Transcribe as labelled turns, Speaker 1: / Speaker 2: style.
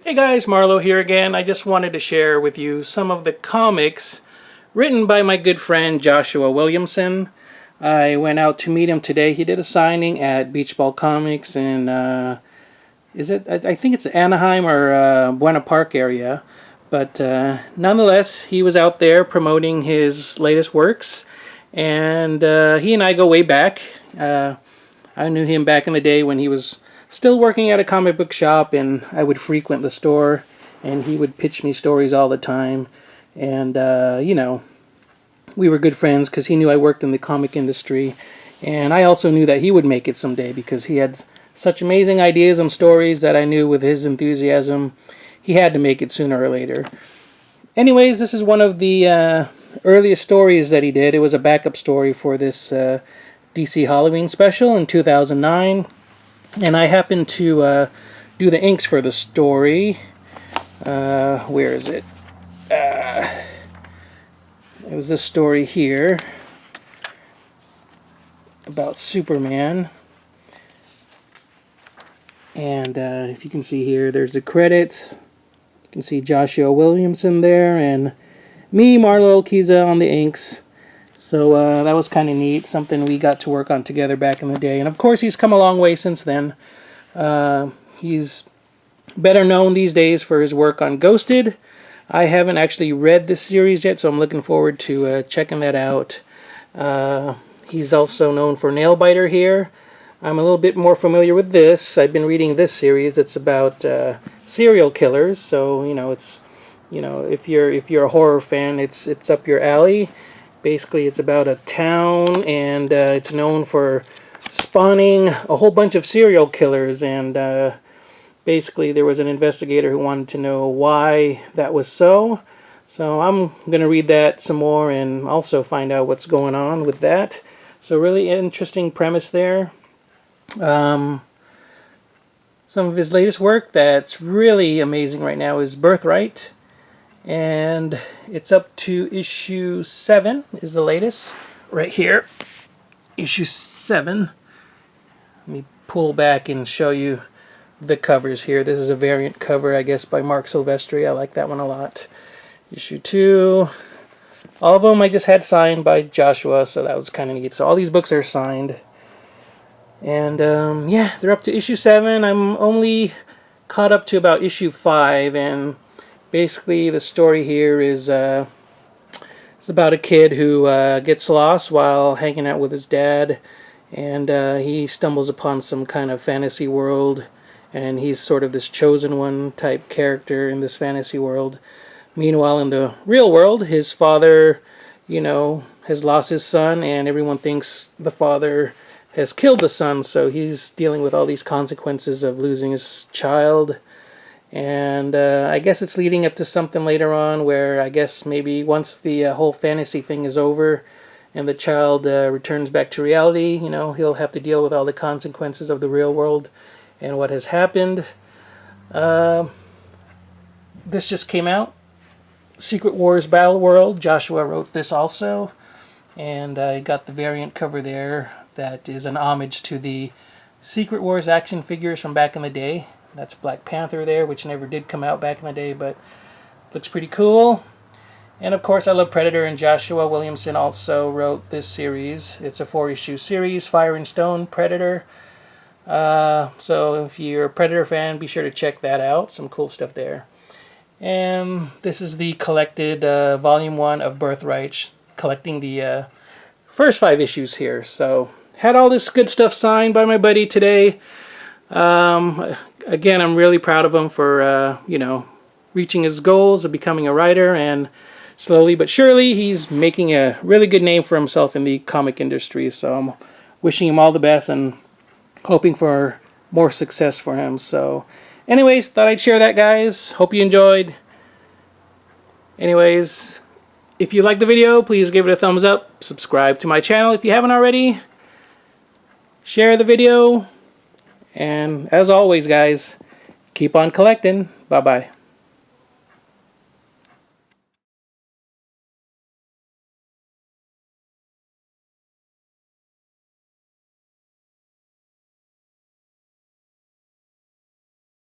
Speaker 1: Hey guys, Marlo here again. I just wanted to share with you some of the comics written by my good friend Joshua Williamson. I went out to meet him today. He did a signing at Beach Ball Comics in, I think it's Anahiem or Buena Park area. But nonetheless, he was out there promoting his latest works. And he and I go way back. I knew him back in the day when he was still working at a comic book shop, and I would frequent the store, and he would pitch me stories all the time. And, you know, we were good friends because he knew I worked in the comic industry. And I also knew that he would make it someday because he had such amazing ideas and stories that I knew with his enthusiasm, he had to make it sooner or later. Anyways, this is one of the earliest stories that he did. It was a backup story for this DC Halloween special in 2009. And I happened to do the inks for the story. Where is it? It was this story here about Superman. And if you can see here, there's the credits. You can see Joshua Williamson there, and me, Marlo Kiza, on the inks. So that was kind of neat, something we got to work on together back in the day. And of course, he's come a long way since then. He's better known these days for his work on Ghosted. I haven't actually read this series yet, so I'm looking forward to checking that out. He's also known for Nailbiter here. I'm a little bit more familiar with this. I've been reading this series. It's about serial killers, so it's if you're a horror fan, it's up your alley. Basically, it's about a town, and it's known for spawning a whole bunch of serial killers. And basically, there was an investigator who wanted to know why that was so. So I'm going to read that some more and also find out what's going on with that. So really interesting premise there. Some of his latest work that's really amazing right now is Birthright. And it's up to issue 7 is the latest right here. Issue 7. Let me pull back and show you the covers here. This is a variant cover, I guess, by Mark Silvestri. I like that one a lot. Issue 2. All of them I just had signed by Joshua, so that was kind of neat. So all these books are signed. And yeah, they're up to issue 7. I'm only caught up to about issue 5, and basically, the story here is it's about a kid who gets lost while hanging out with his dad, and he stumbles upon some kind of fantasy world, and he's sort of this chosen one type character in this fantasy world. Meanwhile, in the real world, his father, has lost his son, and everyone thinks the father has killed the son, so he's dealing with all these consequences of losing his child. And I guess it's leading up to something later on where I guess maybe once the whole fantasy thing is over and the child returns back to reality, he'll have to deal with all the consequences of the real world and what has happened. This just came out. Secret Wars Battleworld. Joshua wrote this also. And I got the variant cover there that is an homage to the Secret Wars action figures from back in the day. That's Black Panther there, which never did come out back in the day, but looks pretty cool. And of course, I love Predator, and Joshua Williamson also wrote this series. It's a 4-issue series, Fire and Stone, Predator. So if you're a Predator fan, be sure to check that out. Some cool stuff there. And this is the collected Volume 1 of Birthright, collecting the first 5 issues here. So had all this good stuff signed by my buddy today. Again, I'm really proud of him for, reaching his goals of becoming a writer, and slowly but surely he's making a really good name for himself in the comic industry. So I'm wishing him all the best and hoping for more success for him. So anyways, thought I'd share that, guys. Hope you enjoyed. Anyways, if you liked the video, please give it a thumbs up. Subscribe to my channel if you haven't already. Share the video. And as always, guys, keep on collecting. Bye-bye.